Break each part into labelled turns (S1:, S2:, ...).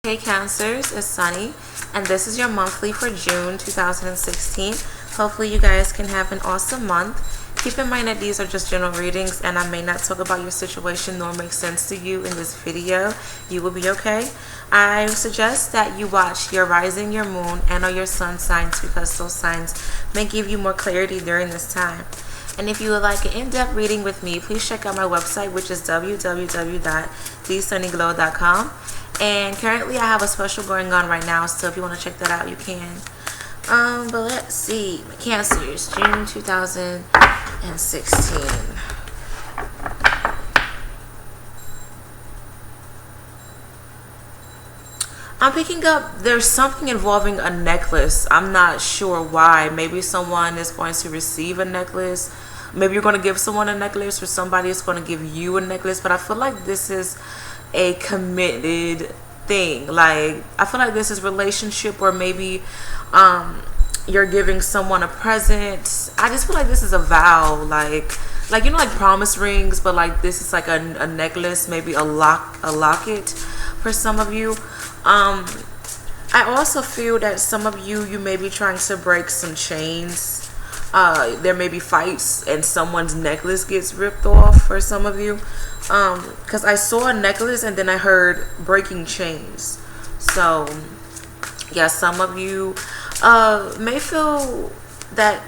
S1: Hey Cancers, it's Sunny, and this is your monthly for June 2016. Hopefully you guys can have an awesome month. Keep in mind that these are just general readings and I may not talk about your situation nor make sense to you in this video. You will be okay. I suggest that you watch your rising, your moon, and or your sun signs because those signs may give you more clarity during this time. And if you would like an in-depth reading with me, please check out my website, which is www.thesunnyglow.com. And currently I have a special going on right now, so if you want to check that out, you can. But let's see. Cancers, June 2016. I'm picking up, there's something involving a necklace. I'm not sure why. Maybe someone is going to receive a necklace. Maybe you're going to give someone a necklace, or somebody is going to give you a necklace. But I feel like this is a committed thing. Like, I feel like this is relationship, or maybe you're giving someone a present. I just feel like this is a vow, like you know, like promise rings, but like this is like a necklace, maybe a locket for some of you. I also feel that some of you may be trying to break some chains. There may be fights and someone's necklace gets ripped off for some of you, because I saw a necklace and then I heard breaking chains. So yeah, some of you may feel that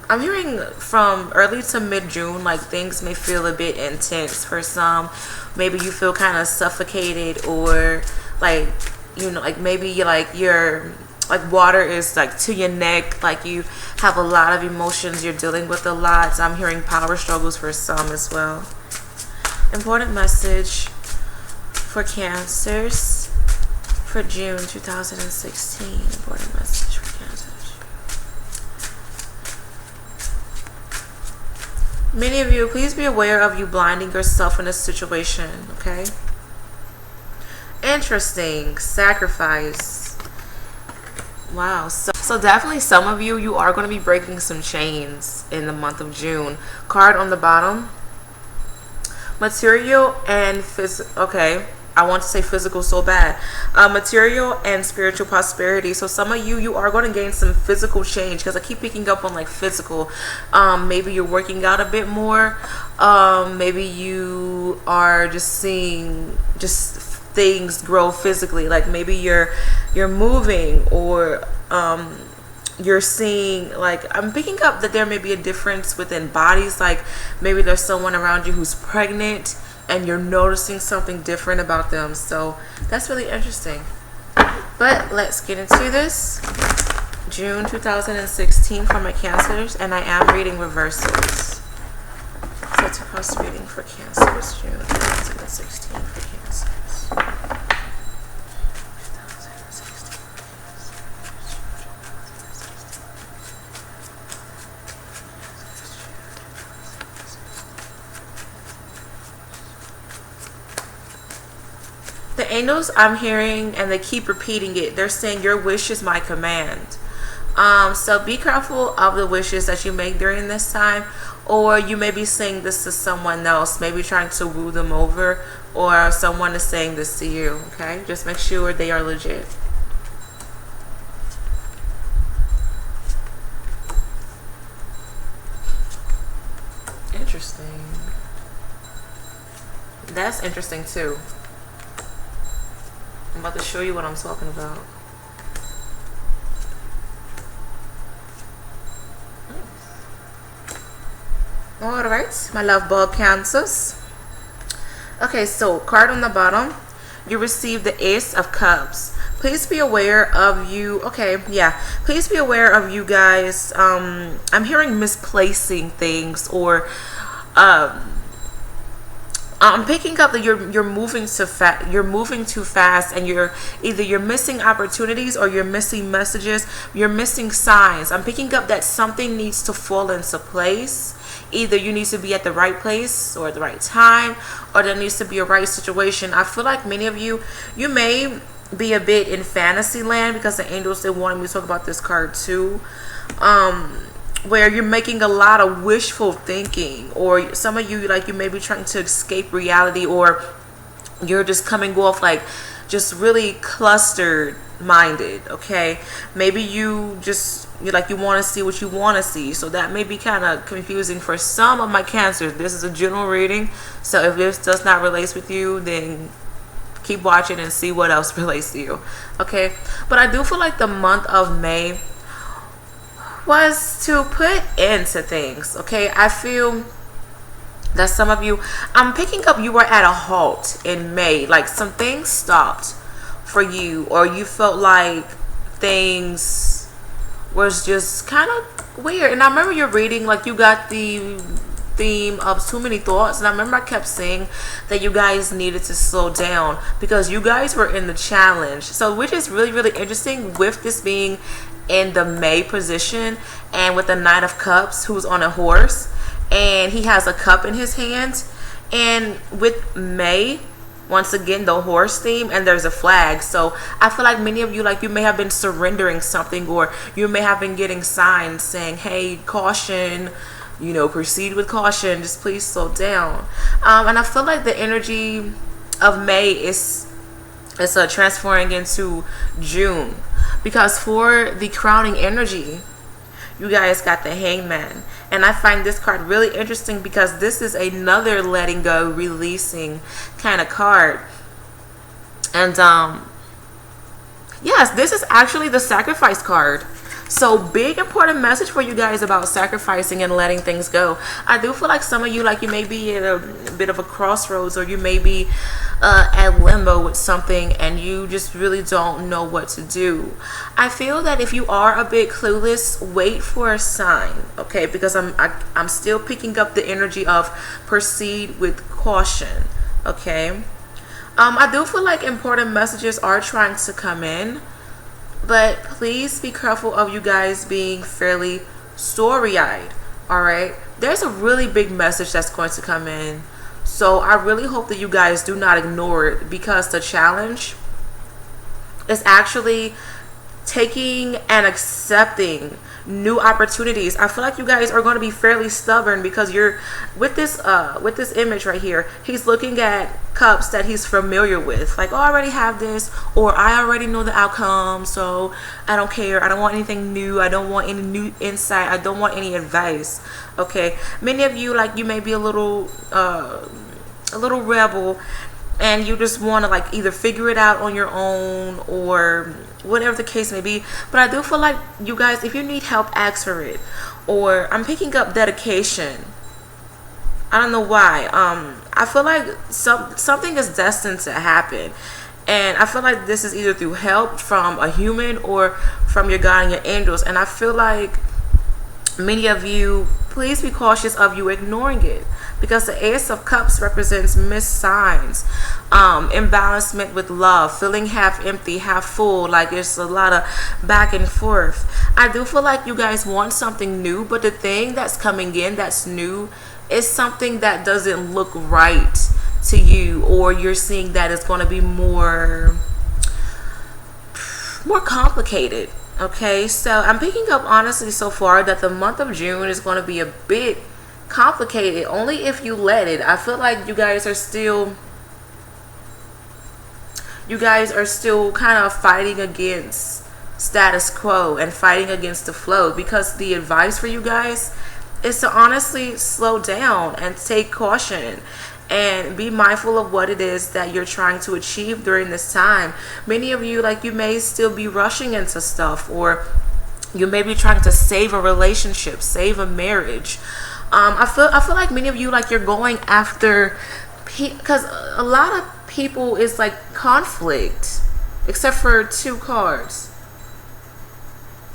S1: I'm hearing from early to mid-June, like things may feel a bit intense for some. Maybe you feel kind of suffocated, or like, you know, like maybe you're like water is like to your neck, like you have a lot of emotions, you're dealing with a lot. So I'm hearing power struggles for some as well. Important message for Cancers for June 2016. Important message for Cancers. Many of you, please be aware of you blinding yourself in a situation, okay? Interesting. Sacrifice. Wow. So definitely some of you are going to be breaking some chains in the month of June. Card on the bottom. Material and physical. Okay. I want to say physical so bad. Material and spiritual prosperity. So some of you are going to gain some physical change, because I keep picking up on like physical. Maybe you're working out a bit more. Maybe you are just seeing things grow physically. Like maybe you're moving, or you're seeing, like, I'm picking up that there may be a difference within bodies. Like maybe there's someone around you who's pregnant and you're noticing something different about them. So that's really interesting. But let's get into this. June 2016 for my Cancers, and I am reading reversals. So it's a post reading for Cancers, June 2016 for Cancers. The angels, I'm hearing, and they keep repeating it, they're saying your wish is my command. So be careful of the wishes that you make during this time, or you may be saying this to someone else, maybe trying to woo them over, or someone is saying this to you, okay? Just make sure they are legit. Interesting. That's interesting too. I'm about to show you what I'm talking about. Alright, my love bug Cancers. Okay, so card on the bottom, you receive the Ace of Cups. Please be aware of you. Okay, yeah. Please be aware of you guys. I'm hearing misplacing things, or I'm picking up that you're moving too fast. You're moving too fast, and you're missing opportunities, or you're missing messages. You're missing signs. I'm picking up that something needs to fall into place. Either you need to be at the right place or at the right time, or there needs to be a right situation. I feel like many of you may be a bit in fantasy land, because the angels, they wanted me to talk about this card too. Where you're making a lot of wishful thinking, or some of you, like, you may be trying to escape reality, or you're just coming off like just really clustered minded. Okay, maybe you like you want to see what you want to see, so that may be kind of confusing for some of my cancers. This is a general reading, so if this does not relate with you, then keep watching and see what else relates to you. Okay, but I do feel like the month of May was to put into things. Okay, I feel that some of you, I'm picking up, you were at a halt in May. Like some things stopped for you, or you felt like things was just kind of weird. And I remember your reading, like you got the theme of too many thoughts, and I remember I kept saying that you guys needed to slow down because you guys were in the challenge. So which is really, really interesting with this being in the May position, and with the Knight of Cups who's on a horse and he has a cup in his hand, and with May, once again, the horse theme, and there's a flag. So I feel like many of you, like you may have been surrendering something, or you may have been getting signs saying, hey, caution, you know, proceed with caution, just please slow down. And I feel like the energy of May is transferring into June, because for the crowning energy, you guys got the Hangman. And I find this card really interesting because this is another letting go, releasing kind of card. And yes, this is actually the Sacrifice card. So big important message for you guys about sacrificing and letting things go. I do feel like some of you, like you may be at a bit of a crossroads, or you may be at limbo with something and you just really don't know what to do. I feel that if you are a bit clueless, wait for a sign, okay? Because I'm still picking up the energy of proceed with caution, okay? I do feel like important messages are trying to come in, but please be careful of you guys being fairly story-eyed, all right? There's a really big message that's going to come in, so I really hope that you guys do not ignore it, because the challenge is actually taking and accepting new opportunities. I feel like you guys are going to be fairly stubborn, because you're with this image right here. He's looking at cups that he's familiar with, like, oh, I already have this, or I already know the outcome, so I don't care. I don't want anything new. I don't want any new insight. I don't want any advice. Okay, many of you, like, you may be a little rebel, and you just want to like either figure it out on your own or whatever the case may be. But I do feel like you guys, if you need help, ask for it. Or I'm picking up dedication. I don't know why. I feel like something is destined to happen, and I feel like this is either through help from a human or from your God and your angels. And I feel like many of you, please be cautious of you ignoring it, because the Ace of Cups represents missed signs, imbalancement with love, feeling half empty, half full, like there's a lot of back and forth. I do feel like you guys want something new, but the thing that's coming in that's new is something that doesn't look right to you, or you're seeing that it's going to be more complicated. Okay, so I'm picking up honestly so far that the month of June is going to be a bit complicated, only if you let it. I feel like you guys are still kind of fighting against status quo and fighting against the flow, because the advice for you guys is to honestly slow down and take caution and be mindful of what it is that you're trying to achieve during this time. Many of you, like, you may still be rushing into stuff, or you may be trying to save a relationship, save a marriage. I feel like many of you, like, you're going after, because a lot of people is like conflict, except for 2 cards.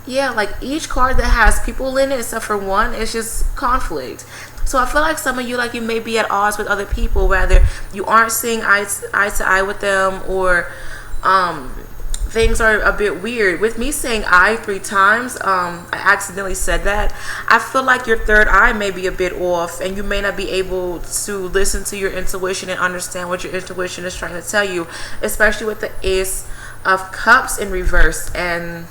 S1: Yeah, like each card that has people in it except for 1 is just conflict. So I feel like some of you, like, you may be at odds with other people, whether you aren't seeing eye to eye with them, or things are a bit weird. With me saying I 3 times, I accidentally said that. I feel like your third eye may be a bit off, and you may not be able to listen to your intuition and understand what your intuition is trying to tell you, especially with the Ace of Cups in reverse. And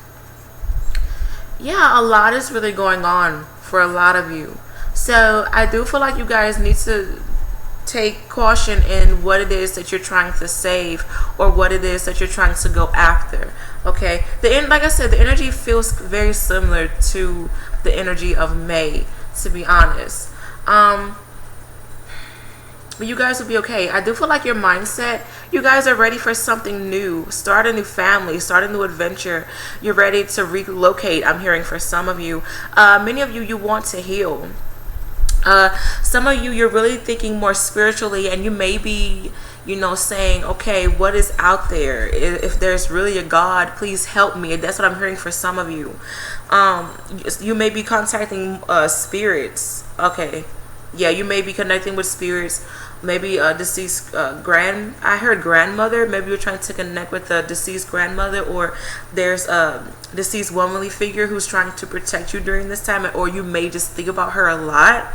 S1: yeah, a lot is really going on for a lot of you. So I do feel like you guys need to take caution in what it is that you're trying to save or what it is that you're trying to go after. Okay, like I said, the energy feels very similar to the energy of May, to be honest. But you guys will be okay. I do feel like your mindset, you guys are ready for something new. Start a new family, start a new adventure. You're ready to relocate, I'm hearing for some of you. Many of you, you want to heal. Some of you, you're really thinking more spiritually, and you may be, saying, okay, what is out there? If there's really a God, please help me. That's what I'm hearing for some of you. You may be contacting spirits. Okay, yeah, you may be connecting with spirits. Maybe a deceased I heard grandmother. Maybe you're trying to connect with a deceased grandmother, or there's a deceased womanly figure who's trying to protect you during this time, or you may just think about her a lot.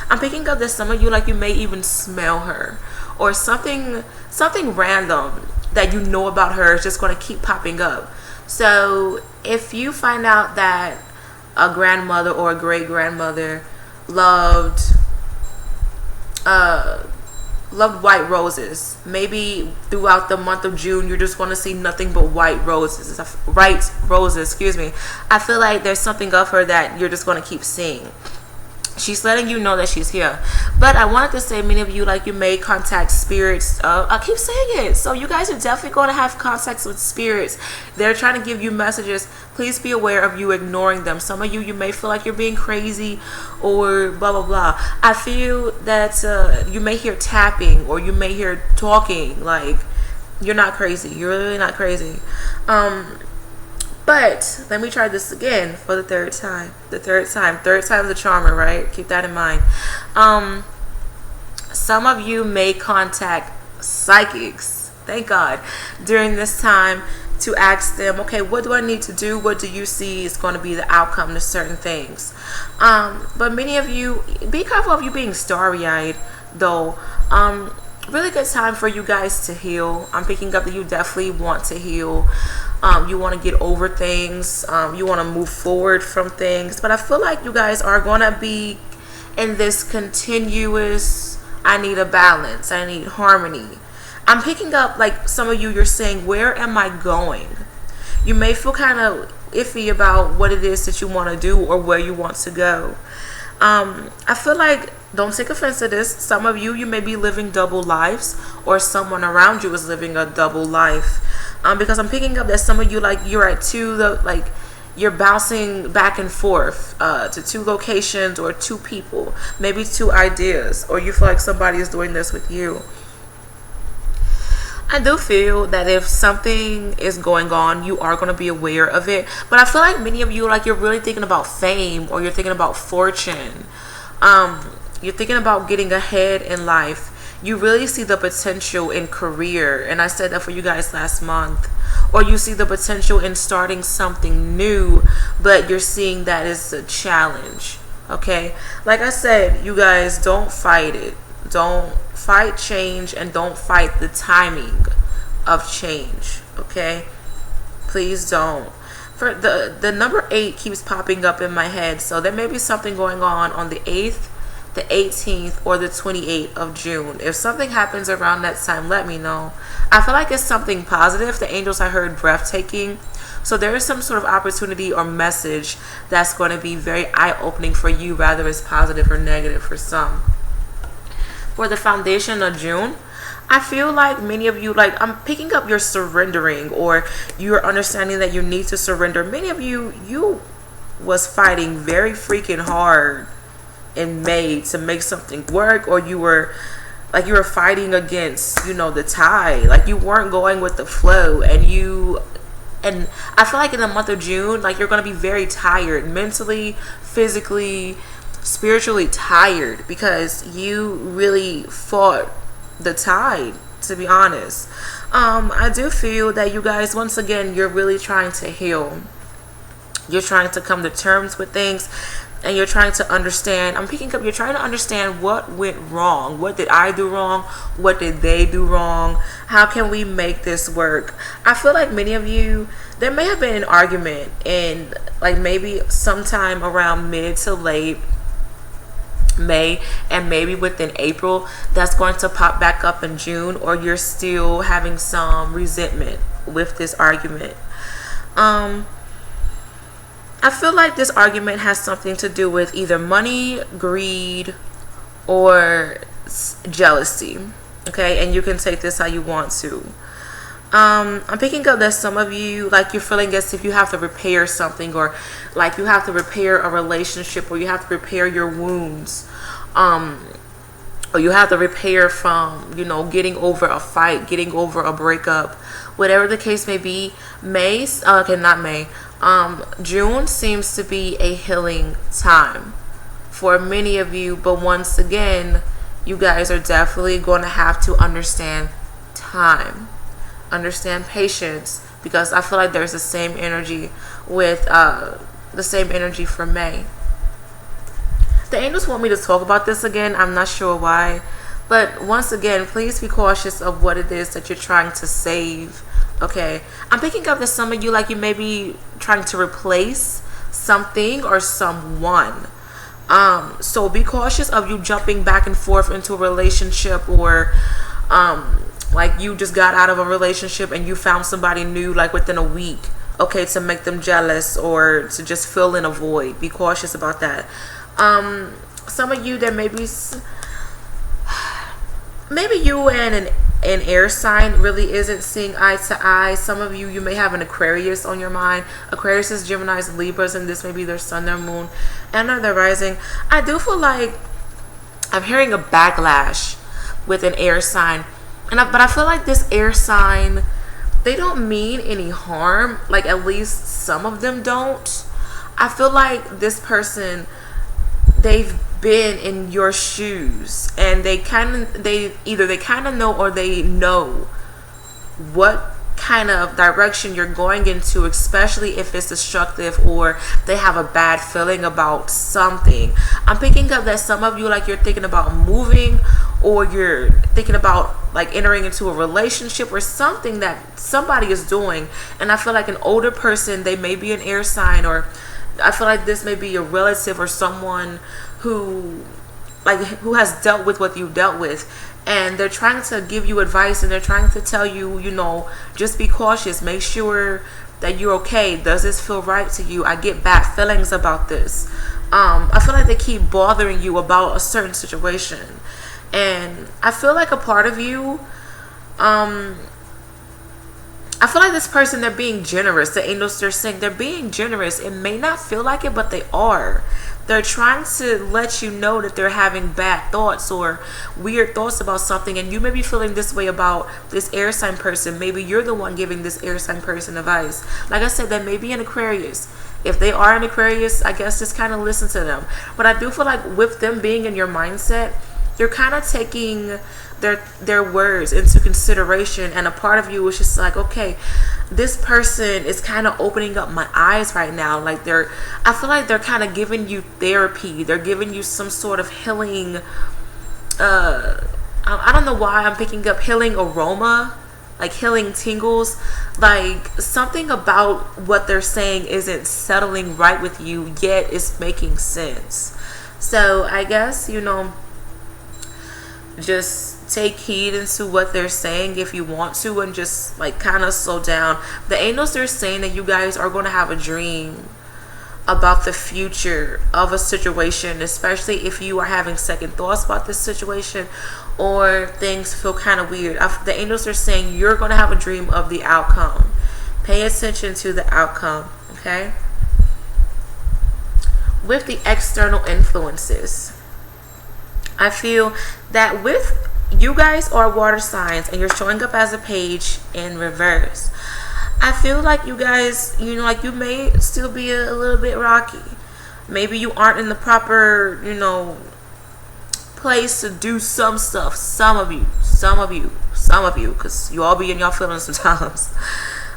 S1: I'm picking up that some of you, like, you may even smell her, or something random that you know about her is just going to keep popping up. So if you find out that a grandmother or a great grandmother loved white roses, maybe throughout the month of June you're just going to see nothing but white roses. Excuse me. I feel like there's something of her that you're just going to keep seeing. She's letting you know that she's here. But I wanted to say, many of you, like, you may contact spirits. I keep saying it. So you guys are definitely going to have contacts with spirits. They're trying to give you messages. Please be aware of you ignoring them. Some of you, you may feel like you're being crazy or blah, blah, blah. I feel that you may hear tapping, or you may hear talking. Like, you're not crazy. You're really not crazy. But let me try this again for the third time. Third time's the charmer, right? Keep that in mind. Some of you may contact psychics, thank God, during this time to ask them, okay, what do I need to do? What do you see is going to be the outcome to certain things? But many of you, be careful of you being starry-eyed, though. Really good time for you guys to heal. I'm picking up that you definitely want to heal. You want to get over things. You want to move forward from things. But I feel like you guys are going to be in this continuous, I need a balance, I need harmony. I'm picking up, like, some of you, you're saying, where am I going? You may feel kind of iffy about what it is that you want to do or where you want to go. I feel like, don't take offense to this, some of you, you may be living double lives, or someone around you is living a double life. Because I'm picking up that some of you, like, you're at you're bouncing back and forth to two locations or two people, maybe two ideas, or you feel like somebody is doing this with you. I do feel that if something is going on, you are going to be aware of it. But I feel like many of you, like, you're really thinking about fame, or you're thinking about fortune. You're thinking about getting ahead in life. You really see the potential in career, and I said that for you guys last month. Or you see the potential in starting something new, but you're seeing that as a challenge. Okay, like I said, you guys, don't fight it. Don't fight change, and don't fight the timing of change. Okay, please don't. For the number 8 keeps popping up in my head, so there may be something going on the 8th, the 18th, or the 28th of June. If something happens around that time, let me know. I feel like it's something positive. The angels, I heard, breathtaking. So there is some sort of opportunity or message that's going to be very eye-opening for you, rather it's positive or negative for some. For the foundation of June, I feel like many of you, like, I'm picking up you're surrendering, or you're understanding that you need to surrender. Many of you was fighting very freaking hard in May to make something work, or you were fighting against, the tide. Like, you weren't going with the flow, and I feel like in the month of June, like, you're going to be very tired, mentally, physically, spiritually tired, because you really fought the tide, to be honest. I do feel that you guys, once again, you're really trying to heal. You're trying to come to terms with things, and you're trying to understand. I'm picking up, you're trying to understand what went wrong. What did I do wrong? What did they do wrong? How can we make this work? I feel like many of you, there may have been an argument, and like maybe sometime around mid to late May, and maybe within April that's going to pop back up in June, or you're still having some resentment with this argument. I feel like this argument has something to do with either money, greed, or jealousy. Okay, and you can take this how you want to. I'm picking up that some of you, like, you're feeling as if you have to repair something, or like you have to repair a relationship, or you have to repair your wounds, or you have to repair from, getting over a fight, getting over a breakup, whatever the case may be. Not May, June seems to be a healing time for many of you, but once again, you guys are definitely going to have to understand time, understand patience, because I feel like there's the same energy with the same energy for May. The angels want me to talk about this again. I'm not sure why, but once again, please be cautious of what it is that you're trying to save. Okay, I'm picking up that some of you, like, you may be trying to replace something or someone. So be cautious of you jumping back and forth into a relationship, or like you just got out of a relationship and you found somebody new like within a week, okay, to make them jealous or to just fill in a void. Be cautious about that. Some of you, there may be maybe you and an air sign really isn't seeing eye to eye. Some of you may have an Aquarius on your mind. Aquarius is Gemini's, Libras, and this may be their sun, their moon, and or their rising. I do feel like I'm hearing a backlash with an air sign, but I feel like this air sign, they don't mean any harm. Like, at least some of them don't. I feel like this person, they've been in your shoes, and they either kind of know, or they know what kind of direction you're going into, especially if it's destructive or they have a bad feeling about something. I'm picking up that some of you, like, you're thinking about moving, or you're thinking about like entering into a relationship or something that somebody is doing, and I feel like an older person, they may be an air sign, or I feel like this may be a relative or someone who has dealt with what you dealt with, and they're trying to give you advice, and they're trying to tell you, just be cautious, make sure that you're okay. Does this feel right to you? I get bad feelings about this. I feel like they keep bothering you about a certain situation, and I feel like a part of you, I feel like this person, they're being generous. The angels, they're saying they're being generous. It may not feel like it, but they are. They're trying to let you know that they're having bad thoughts or weird thoughts about something, and you may be feeling this way about this air sign person. Maybe you're the one giving this air sign person advice. Like I said, that may be an Aquarius. If they are an Aquarius, I guess just kind of listen to them. But I do feel like with them being in your mindset, you're kind of taking their words into consideration, and a part of you is just like, okay, this person is kind of opening up my eyes right now. Like, I feel like they're kind of giving you therapy. They're giving you some sort of healing. I don't know why I'm picking up healing aroma, like healing tingles. Like, something about what they're saying isn't settling right with you, yet it's making sense. So I guess, just take heed into what they're saying if you want to, and just like kind of slow down. The angels, they're saying that you guys are going to have a dream about the future of a situation, especially if you are having second thoughts about this situation or things feel kind of weird. The angels are saying you're going to have a dream of the outcome. Pay attention to the outcome, okay? With the external influences, I feel that with you guys are water signs, and you're showing up as a page in reverse. I feel like you guys, like, you may still be a little bit rocky. Maybe you aren't in the proper, place to do some stuff. Some of you, because you all be in y'all feelings sometimes.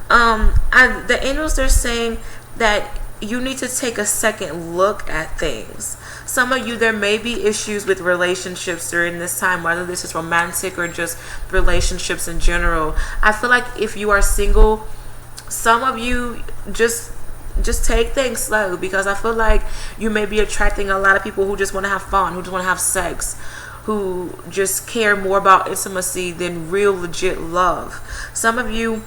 S1: The angels, they're saying that you need to take a second look at things. Some of you, there may be issues with relationships during this time, whether this is romantic or just relationships in general. I feel like if you are single, some of you just just take things slow, because I feel like you may be attracting a lot of people who just want to have fun, who just want to have sex, who just care more about intimacy than real legit love. Some of you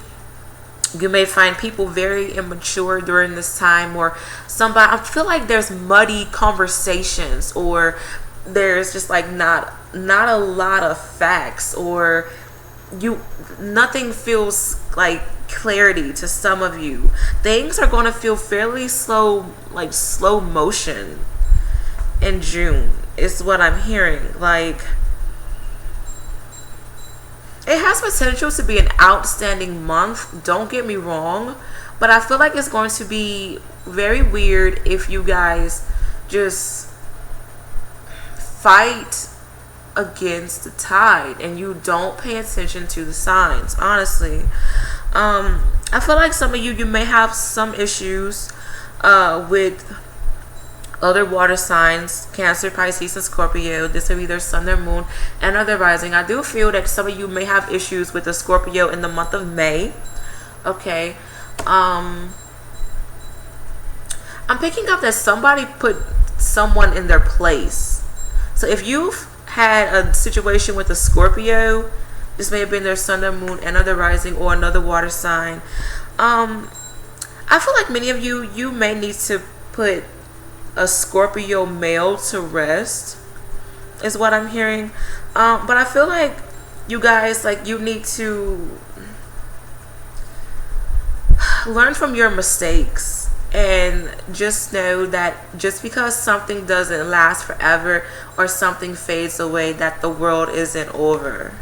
S1: may find people very immature during this time, or somebody, I feel like there's muddy conversations, or there's just like not a lot of facts, or nothing feels like clarity to some of you. Things are going to feel fairly slow, like slow motion in June is what I'm hearing. Like, it has potential to be an outstanding month, don't get me wrong, but I feel like it's going to be very weird if you guys just fight against the tide and you don't pay attention to the signs, honestly. I feel like some of you may have some issues with other water signs, Cancer, Pisces, and Scorpio. This will be their sun, their moon, and other rising. I do feel that some of you may have issues with the Scorpio in the month of May. Okay. I'm picking up that somebody put someone in their place. So if you've had a situation with a Scorpio, this may have been their sun, their moon, and other rising, or another water sign. I feel like many of you may need to put a Scorpio male to rest, is what I'm hearing. But I feel like you guys, like, you need to learn from your mistakes, and just know that just because something doesn't last forever or something fades away, that the world isn't over,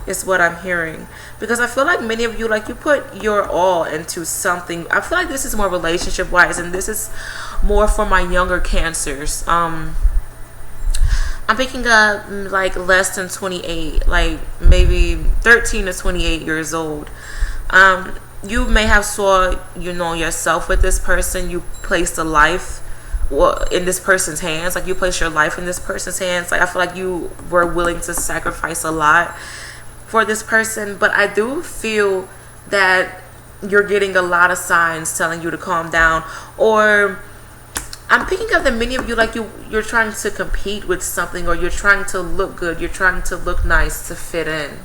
S1: is what I'm hearing. Because I feel like many of you, like, you put your all into something. I feel like this is more relationship wise, and this is more for my younger Cancers. I'm picking up like less than 28, like maybe 13 to 28 years old. You may have saw, yourself with this person. You placed a life in this person's hands. Like, you placed your life in this person's hands. Like, I feel like you were willing to sacrifice a lot for this person. But I do feel that you're getting a lot of signs telling you to calm down. Or I'm picking up that many of you, like, you're trying to compete with something, or you're trying to look good. You're trying to look nice to fit in.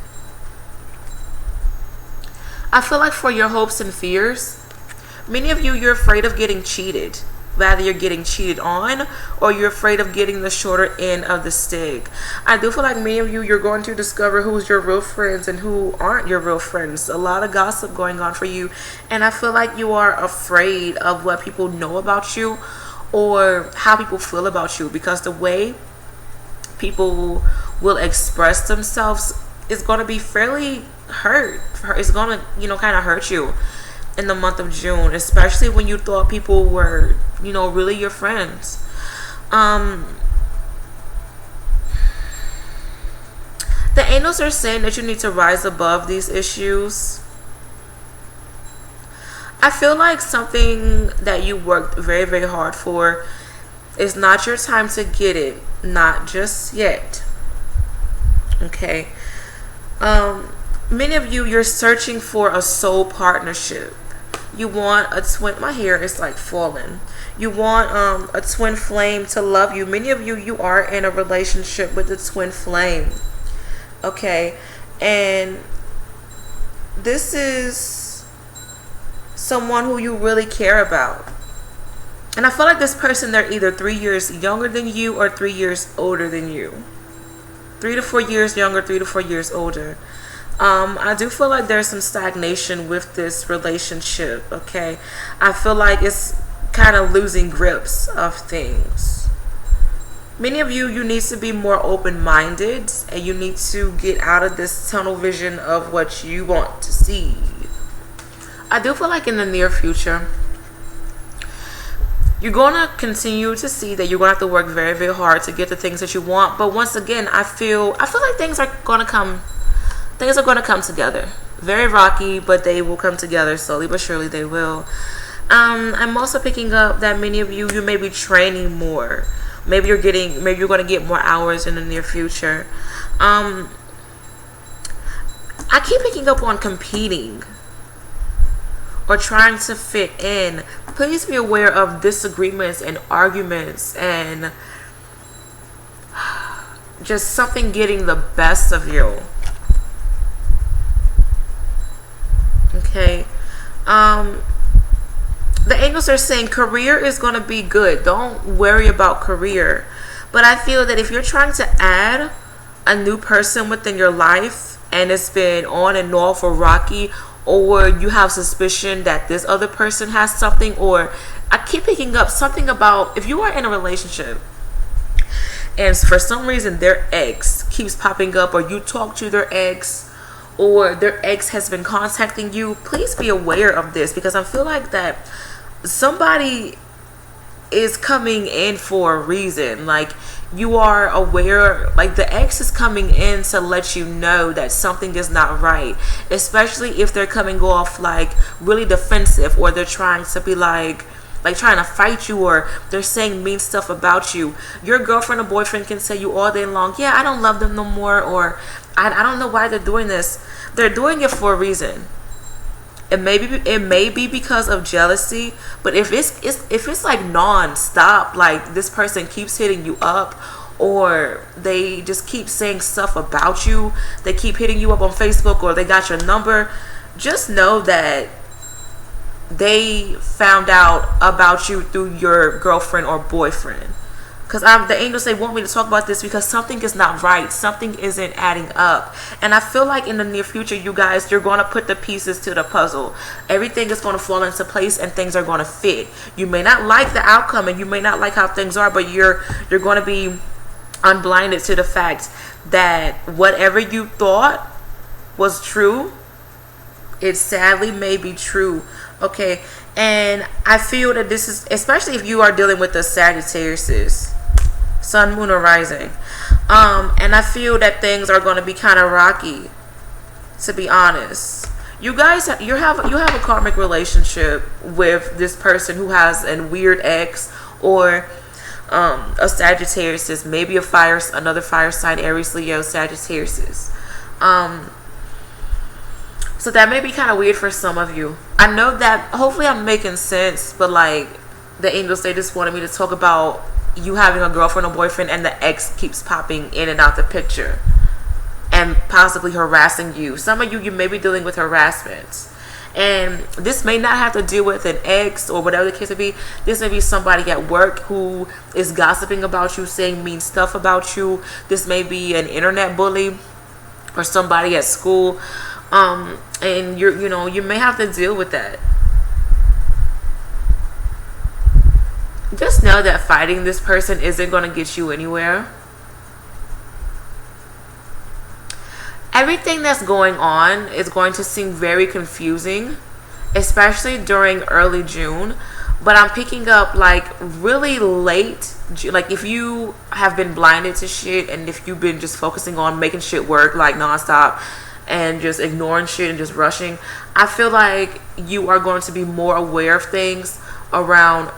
S1: I feel like for your hopes and fears, many of you, you're afraid of getting cheated. Whether you're getting cheated on, or you're afraid of getting the shorter end of the stick. I do feel like many of you, you're going to discover who's your real friends and who aren't your real friends. A lot of gossip going on for you. And I feel like you are afraid of what people know about you, or how people feel about you, because the way people will express themselves is going to be fairly hurt. It's going to, kind of hurt you in the month of June, especially when you thought people were, really your friends. The angels are saying that you need to rise above these issues. I feel like something that you worked very, very hard for is not your time to get it. Not just yet. Okay. Many of you, you're searching for a soul partnership. You want a twin. My hair is like falling. You want a twin flame to love you. Many of you, you are in a relationship with a twin flame. Okay. And this is someone who you really care about. And I feel like this person, they're either 3 years younger than you or 3 years older than you. 3 to 4 years younger, 3 to 4 years older. I do feel like there's some stagnation with this relationship, okay? I feel like it's kind of losing grips of things. Many of you, you need to be more open-minded, and you need to get out of this tunnel vision of what you want to see. I do feel like in the near future, you're going to continue to see that you're going to have to work very, very hard to get the things that you want. But once again, I feel like things are going to come together. Very rocky, but they will come together slowly but surely. They will. I'm also picking up that many of you, you may be training more. Maybe you're going to get more hours in the near future. I keep picking up on competing, or trying to fit in, please be aware of disagreements and arguments and just something getting the best of you. Okay. The angels are saying career is going to be good. Don't worry about career. But I feel that if you're trying to add a new person within your life and it's been on and off or rocky, or you have suspicion that this other person has something, or I keep picking up something about if you are in a relationship and for some reason their ex keeps popping up, or you talk to their ex, or their ex has been contacting you, please be aware of this, because I feel like that somebody is coming in for a reason. Like, you are aware, like the ex is coming in to let you know that something is not right, especially if they're coming off like really defensive, or they're trying to be like trying to fight you, or they're saying mean stuff about you. Your girlfriend or boyfriend can say you all day long, yeah, I don't love them no more, or I don't know why they're doing this. They're doing it for a reason. It may be because of jealousy, but if it's like non-stop, like this person keeps hitting you up, or they just keep saying stuff about you, they keep hitting you up on Facebook, or they got your number, just know that they found out about you through your girlfriend or boyfriend. Because the angels, they want me to talk about this because something is not right. Something isn't adding up. And I feel like in the near future, you guys, you're going to put the pieces to the puzzle. Everything is going to fall into place and things are going to fit. You may not like the outcome and you may not like how things are, but you're going to be unblinded to the fact that whatever you thought was true, it sadly may be true. Okay, and I feel that this is, especially if you are dealing with the Sagittarius, Sun, Moon, or Rising, and I feel that things are going to be kind of rocky, to be honest. You guys, you have a karmic relationship with this person who has a weird ex, or a Sagittarius, maybe another fire sign, Aries, Leo, Sagittarius. So that may be kind of weird for some of you. I know that hopefully I'm making sense, but like the angels, they just wanted me to talk about you having a girlfriend or boyfriend and the ex keeps popping in and out the picture and possibly harassing you. Some of you may be dealing with harassment. And this may not have to deal with an ex or whatever the case may be. This may be somebody at work who is gossiping about you, saying mean stuff about you. This may be an internet bully or somebody at school. And you may have to deal with that. Just know that fighting this person isn't going to get you anywhere. Everything that's going on is going to seem very confusing, especially during early June. But I'm picking up like really late, like if you have been blinded to shit and if you've been just focusing on making shit work like nonstop and just ignoring shit and just rushing, I feel like you are going to be more aware of things around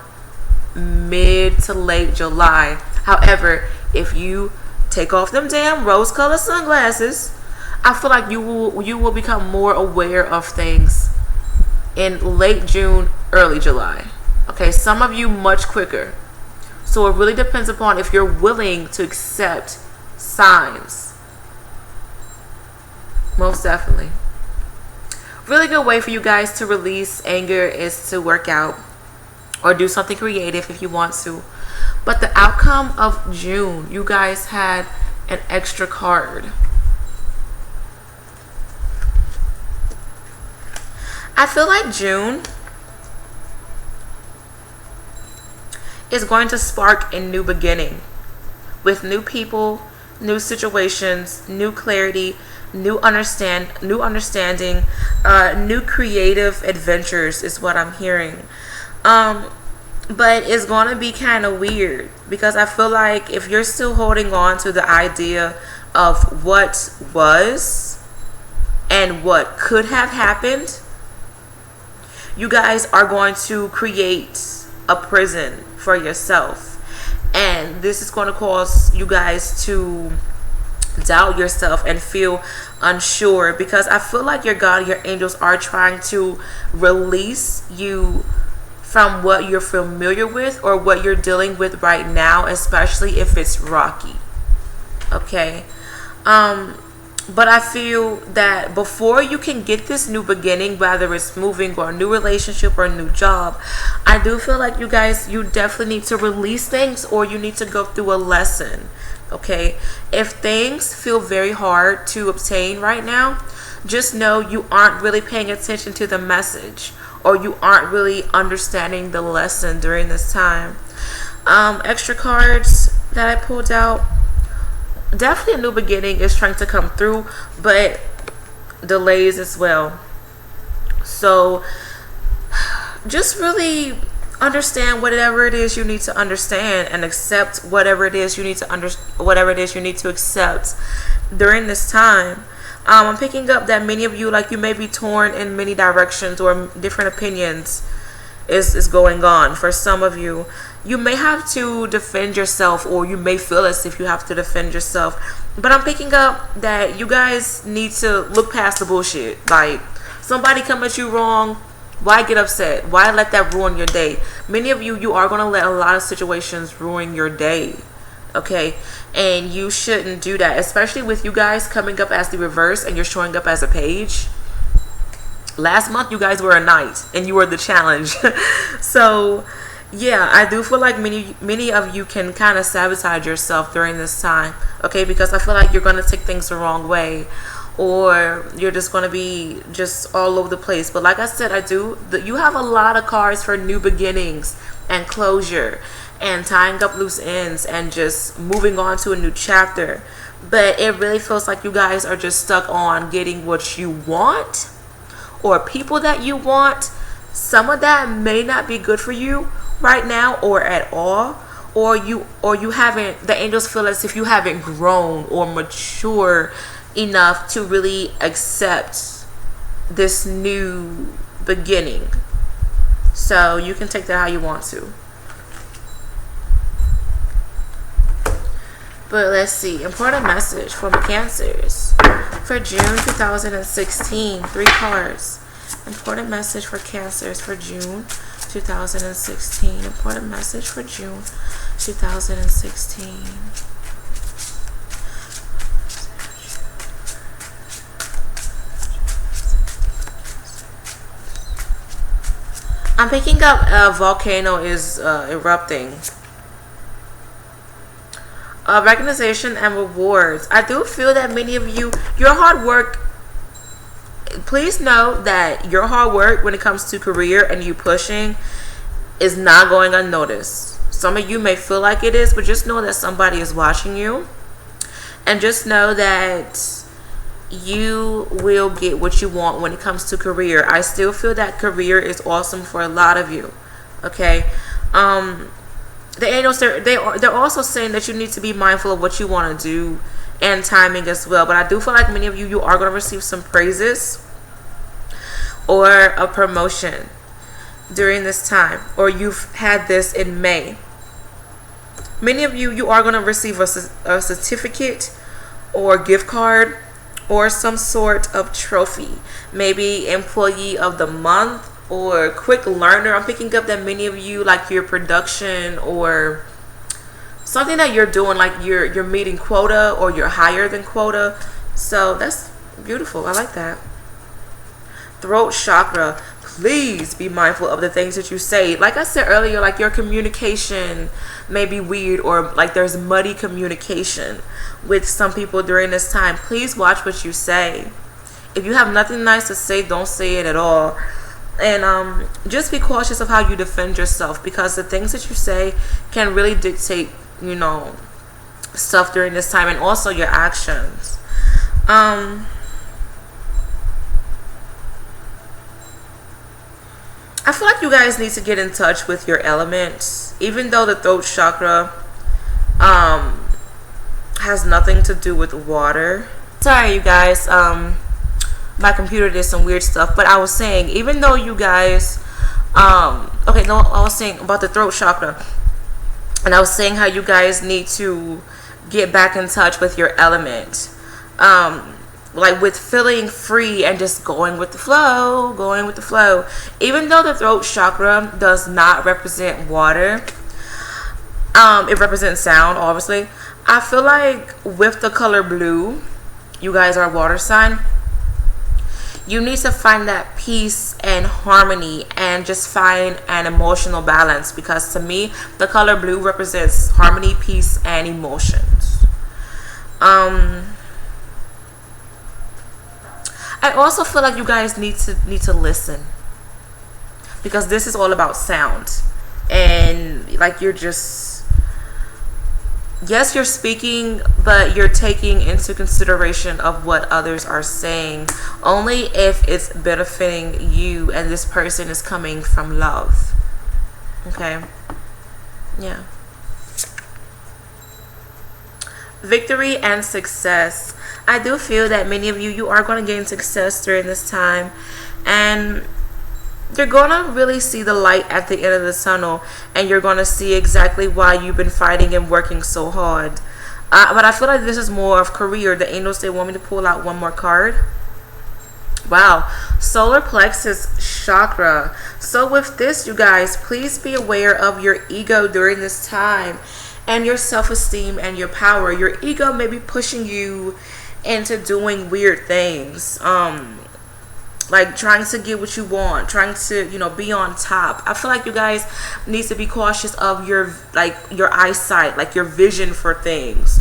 S1: mid to late July. However, if you take off them damn rose-colored sunglasses, I feel like you will become more aware of things in late June, early July. Okay, some of you much quicker. So it really depends upon if you're willing to accept signs. Most definitely. Really good way for you guys to release anger is to work out or do something creative if you want to. But the outcome of June, you guys had an extra card. I feel like June is going to spark a new beginning with new people, new situations, new clarity, new understanding, new creative adventures is what I'm hearing. But it's going to be kind of weird because I feel like if you're still holding on to the idea of what was and what could have happened, you guys are going to create a prison for yourself. And this is going to cause you guys to doubt yourself and feel unsure, because I feel like your God, your angels are trying to release you from what you're familiar with or what you're dealing with right now, especially if it's rocky. Okay. But I feel that before you can get this new beginning, whether it's moving or a new relationship or a new job, I do feel like you definitely need to release things, or you need to go through a lesson. Okay. If things feel very hard to obtain right now, just know you aren't really paying attention to the message, or you aren't really understanding the lesson during this time. Extra cards that I pulled out. Definitely a new beginning is trying to come through, but delays as well. So just really understand whatever it is you need to understand, and accept whatever it is you need to whatever it is you need to accept during this time. I'm picking up that many of you, like, you may be torn in many directions, or different opinions is going on. For some of you, you may have to defend yourself, or you may feel as if you have to defend yourself. But I'm picking up that you guys need to look past the bullshit. Like, somebody come at you wrong, why get upset? Why let that ruin your day? Many of you, you are going to let a lot of situations ruin your day. Okay, and you shouldn't do that, especially with you guys coming up as the reverse and you're showing up as a page. Last month you guys were a knight and you were the challenge. So yeah, I do feel like many of you can kind of sabotage yourself during this time. Okay, because I feel like you're going to take things the wrong way, or you're just going to be just all over the place. But like I said, you have a lot of cards for new beginnings and closure, and tying up loose ends, and just moving on to a new chapter. But it really feels like you guys are just stuck on getting what you want, or people that you want. Some of that may not be good for you right now, or at all, or you haven't, the angels feel as if you haven't grown or mature enough to really accept this new beginning. So you can take that how you want to. But let's see. Important message from Cancers for June 2016. 3 cards. Important message for Cancers for June 2016. Important message for June 2016. I'm picking up a volcano is erupting. Recognition and rewards. I do feel that many of you, your hard work, please know that your hard work when it comes to career and you pushing is not going unnoticed. Some of you may feel like it is, but just know that somebody is watching you, and just know that you will get what you want when it comes to career. I still feel that career is awesome for a lot of you. Okay. The angels, they're also saying that you need to be mindful of what you want to do, and timing as well. But I do feel like many of you are going to receive some praises or a promotion during this time, or you've had this in May. Many of you are going to receive a certificate or gift card or some sort of trophy, maybe employee of the month or quick learner. I'm picking up that many of you, like, your production or something that you're doing, like you're meeting quota, or you're higher than quota. So that's beautiful. I like that. Throat chakra. Please be mindful of the things that you say. Like I said earlier, like, your communication may be weird, or like there's muddy communication with some people during this time. Please watch what you say. If you have nothing nice to say, don't say it at all. And just be cautious of how you defend yourself, because the things that you say can really dictate, stuff during this time, and also your actions. I feel like you guys need to get in touch with your elements, even though the throat chakra has nothing to do with water. Sorry, you guys. My computer did some weird stuff, but I was saying, even though you guys, I was saying about the throat chakra, and I was saying how you guys need to get back in touch with your element. Like with feeling free and just going with the flow, going with the flow. Even though the throat chakra does not represent water, it represents sound, obviously. I feel like with the color blue, you guys are a water sign. You need to find that peace and harmony and just find an emotional balance, because to me, the color blue represents harmony, peace, and emotions. I also feel like you guys need to listen, because this is all about sound, and like you're just, yes, you're speaking, but you're taking into consideration of what others are saying only if it's benefiting you and this person is coming from love. Okay? Yeah. Victory and success. I do feel that many of you are going to gain success during this time, and you're going to really see the light at the end of the tunnel, and you're going to see exactly why you've been fighting and working so hard. But I feel like this is more of career. The angels, they want me to pull out one more card. Wow. Solar plexus chakra. So with this, you guys, please be aware of your ego during this time, and your self-esteem and your power. Your ego may be pushing you into doing weird things, like trying to get what you want, trying to, you know, be on top. I feel like you guys need to be cautious of your eyesight, like your vision for things.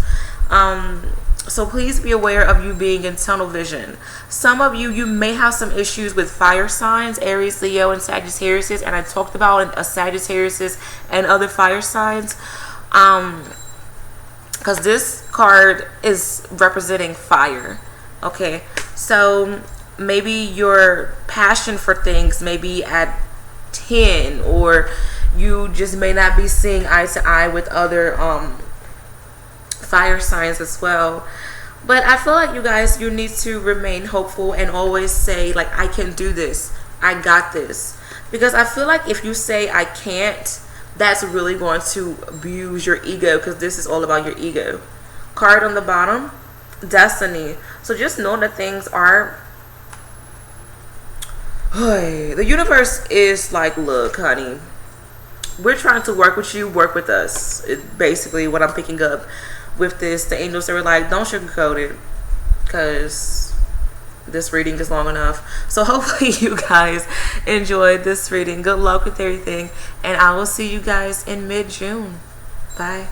S1: So please be aware of you being in tunnel vision. Some of you may have some issues with fire signs, Aries, Leo, and Sagittarius, and I talked about a Sagittarius and other fire signs. Because this card is representing fire. Okay, so maybe your passion for things may be at 10, or you just may not be seeing eye to eye with other fire signs as well. But I feel like you guys, you need to remain hopeful and always say, like, I can do this, I got this. Because I feel like if you say I can't, that's really going to abuse your ego, because this is all about your ego. Card on the bottom, destiny. So just know that things are, the universe is like, look, honey, we're trying to work with you, work with us. It's basically what I'm picking up with this. The angels, they were like, don't sugarcoat it, because this reading is long enough. So hopefully you guys enjoyed this reading. Good luck with everything, and I will see you guys in mid-June. Bye.